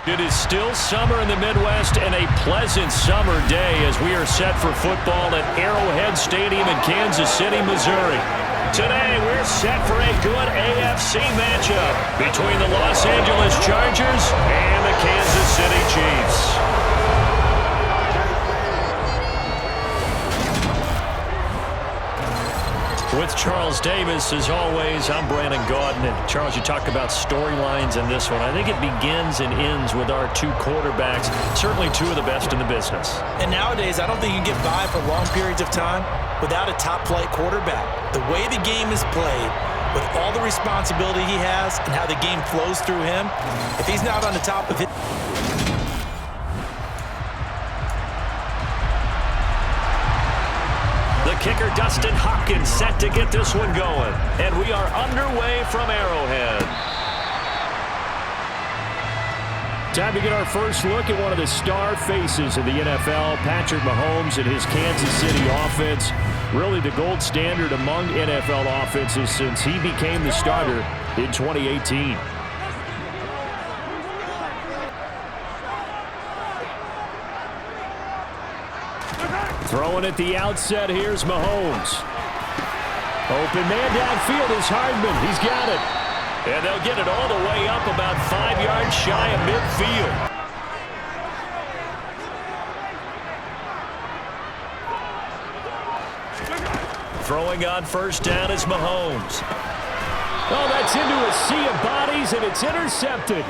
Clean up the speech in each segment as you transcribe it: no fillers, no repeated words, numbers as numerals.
It is still summer in the Midwest and a pleasant summer day as we are set for football at Arrowhead Stadium in Kansas City, Missouri. Today, we're set for a good AFC matchup between the Los Angeles Chargers and the Kansas City Chiefs. With Charles Davis, as always, I'm Brandon Gaudin. And Charles, you talk about storylines in this one. I think it begins and ends with our two quarterbacks, certainly two of the best in the business. And nowadays, I don't think you can get by for long periods of time without a top-flight quarterback. The way the game is played, with all the responsibility he has and how the game flows through him, if he's not on the top of it. The kicker, Dustin Hopkins, set to get this one going. And we are underway from Arrowhead. Time to get our first look at one of the star faces of the NFL, Patrick Mahomes and his Kansas City offense. Really the gold standard among NFL offenses since he became the starter in 2018. Throwing at the outset, here's Mahomes. Open man downfield is Hardman. He's got it. And they'll get it all the way up about 5 yards shy of midfield. Throwing on first down is Mahomes. Oh, that's into a sea of bodies, and it's intercepted.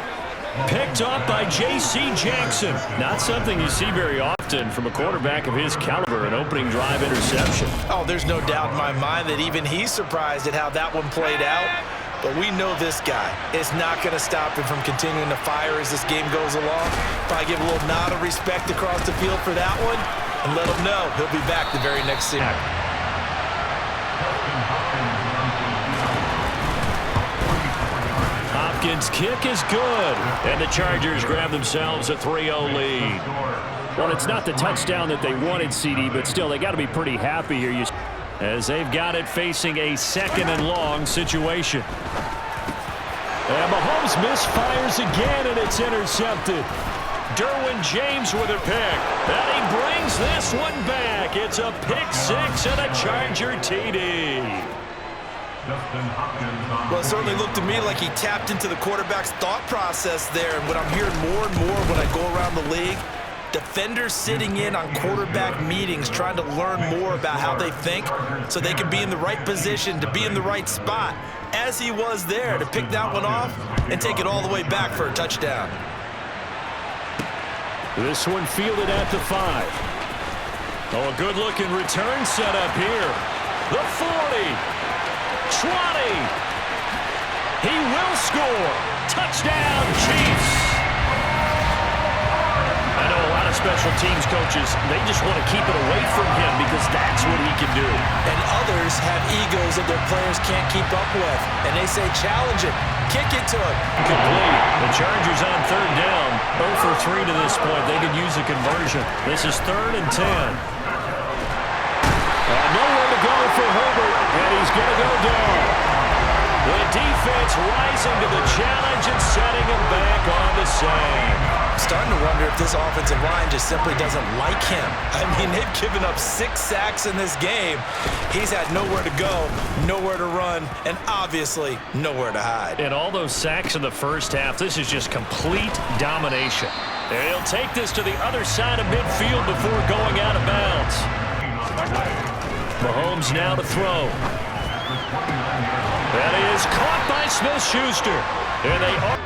Picked off by J.C. Jackson. Not something you see very often from a quarterback of his caliber, an opening drive interception. Oh, there's no doubt in my mind that even he's surprised at how that one played out. But we know this guy is not going to stop him from continuing to fire as this game goes along. Probably give a little nod of respect across the field for that one and let him know he'll be back the very next season. Hopkins' kick is good, and the Chargers grab themselves a 3-0 lead. Well, it's not the touchdown that they wanted, CD, but still, they got to be pretty happy here as they've got it facing a second and long situation. And Mahomes misfires again, and it's intercepted. Derwin James with a pick, and he brings this one back. It's a pick six and a Charger TD. Well, it certainly looked to me like he tapped into the quarterback's thought process there. And what I'm hearing more and more when I go around the league, defenders sitting in on quarterback meetings trying to learn more about how they think so they can be in the right position to be in the right spot, as he was there to pick that one off and take it all the way back for a touchdown. This one fielded at the 5. Oh, a good-looking return set up here. The 40. 20. He will score. Touchdown, Chiefs. I know a lot of special teams coaches, they just want to keep it away from him because that's what he can do. And others have egos that their players can't keep up with. And they say, challenge it. Kick it to him. Complete. The Chargers on third down. 0 for 3 to this point. They could use a conversion. This is 3rd and 10. Nowhere to go for Herbert, and he's going to go down. The defense rising to the challenge and setting him back on the same. I'm starting to wonder if this offensive line just simply doesn't like him. I mean, they've given up 6 sacks in this game. He's had nowhere to go, nowhere to run, and obviously nowhere to hide. And all those sacks in the first half, this is just complete domination. And he'll take this to the other side of midfield before going out of bounds. Mahomes now to throw. That is caught by Smith-Schuster. And they are.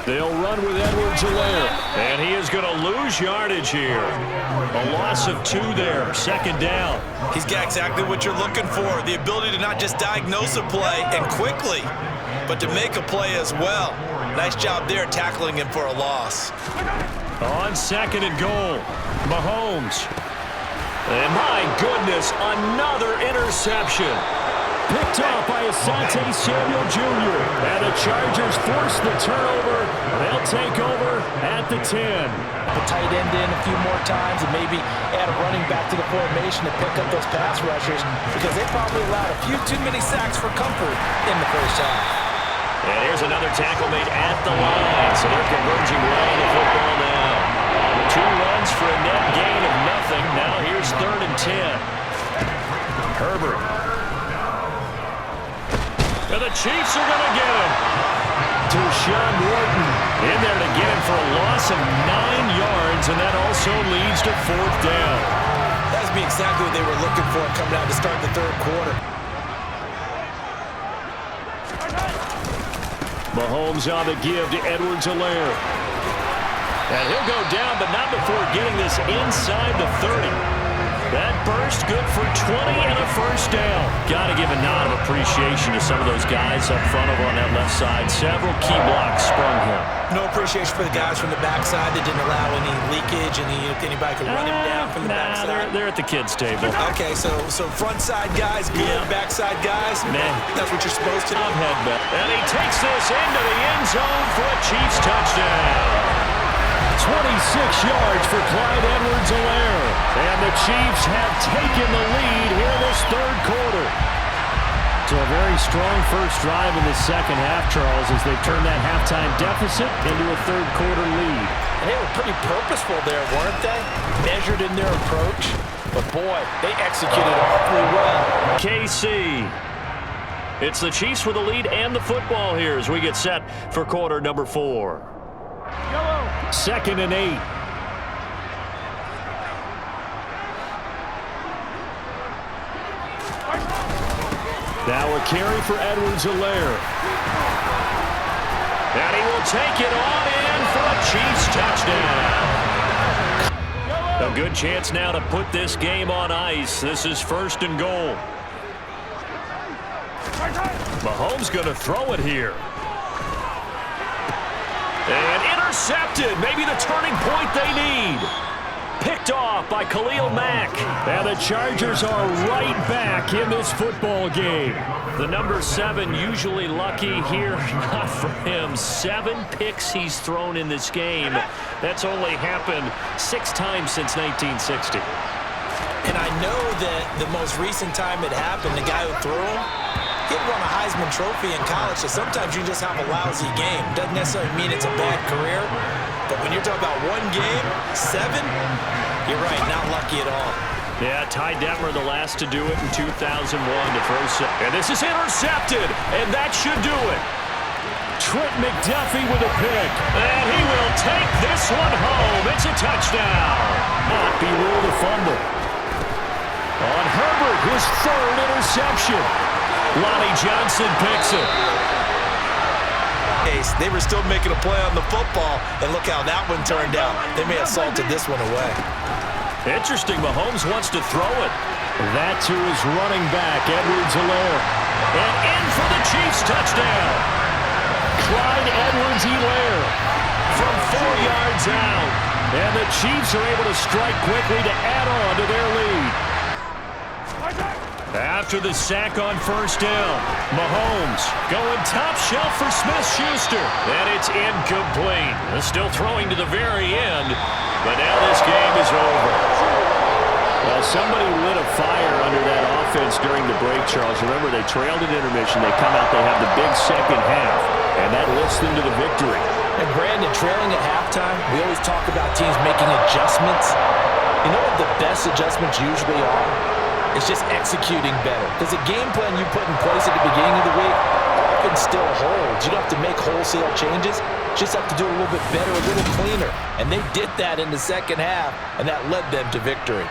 They'll run with Edwards-Helaire. And he is going to lose yardage here. A loss of 2 there. 2nd down. He's got exactly what you're looking for. The ability to not just diagnose a play and quickly, but to make a play as well. Nice job there tackling him for a loss. On 2nd and goal, Mahomes. And my goodness, another interception. Picked off by Asante Samuel Jr. And the Chargers force the turnover. They'll take over at the 10. The tight end in a few more times and maybe add a running back to the formation to pick up those pass rushers because they probably allowed a few too many sacks for comfort in the first half. And here's another tackle made at the line. So they're converging well on the football now. 2 runs for a net gain of nothing. Now here's 3rd and 10. Herbert. And the Chiefs are going to get him. To Sean Wharton. In there to get him for a loss of 9 yards, and that also leads to 4th down. That would be exactly what they were looking for coming out to start the 3rd quarter. Mahomes on the give to Edwards-Helaire. And he'll go down, but not before getting this inside the 30. That burst good for 20 and a 1st down. Got to give a nod of appreciation to some of those guys up front over on that left side. Several key blocks sprung here. No appreciation for the guys from the backside that didn't allow any leakage, and anybody could run him down from the backside. They're at the kids' table. Okay, so front side guys good, backside guys, man, that's what you're supposed to do. And he takes this into the end zone for a Chiefs touchdown. 26 yards for Clyde Edwards-Helaire. And the Chiefs have taken the lead here in this 3rd quarter. So a very strong first drive in the second half, Charles, as they turn that halftime deficit into a 3rd quarter lead. And they were pretty purposeful there, weren't they? Measured in their approach. But boy, they executed awfully well. KC. It's the Chiefs with the lead and the football here as we get set for quarter number 4. 2nd and 8. Now a carry for Edwards-Helaire. And he will take it on in for a Chiefs touchdown. A good chance now to put this game on ice. This is 1st and goal. Mahomes going to throw it here. And intercepted. Maybe the turning point they need. Picked off by Khalil Mack. And the Chargers are right back in this football game. The number 7 usually lucky here. Not for him. 7 picks he's thrown in this game. That's only happened 6 times since 1960. And I know that the most recent time it happened, the guy who threw him, he had won a Heisman Trophy in college, so sometimes you just have a lousy game. Doesn't necessarily mean it's a bad career, but when you're talking about 1 game, 7, you're right, not lucky at all. Yeah, Ty Detmer the last to do it in 2001 to throw. And this is intercepted, and that should do it. Trent McDuffie with a pick, and he will take this one home. It's a touchdown. Not be ruled a fumble. On Herbert, his 3rd interception. Lonnie Johnson picks it. They were still making a play on the football, and look how that one turned out. They may have salted this one away. Interesting, Mahomes wants to throw it. That to his running back, Edwards-Helaire. And in for the Chiefs touchdown. Clyde Edwards-Helaire from 4 yards out. And the Chiefs are able to strike quickly to add on to their lead. After the sack on 1st down, Mahomes going top shelf for Smith-Schuster. And it's incomplete. Still throwing to the very end, but now this game is over. Well, somebody lit a fire under that offense during the break, Charles. Remember, they trailed at intermission. They come out, they have the big second half, and that lifts them to the victory. And Brandon, trailing at halftime, we always talk about teams making adjustments. You know what the best adjustments usually are? It's just executing better. Because the game plan you put in place at the beginning of the week often still holds. You don't have to make wholesale changes. You just have to do it a little bit better, a little cleaner. And they did that in the second half, and that led them to victory.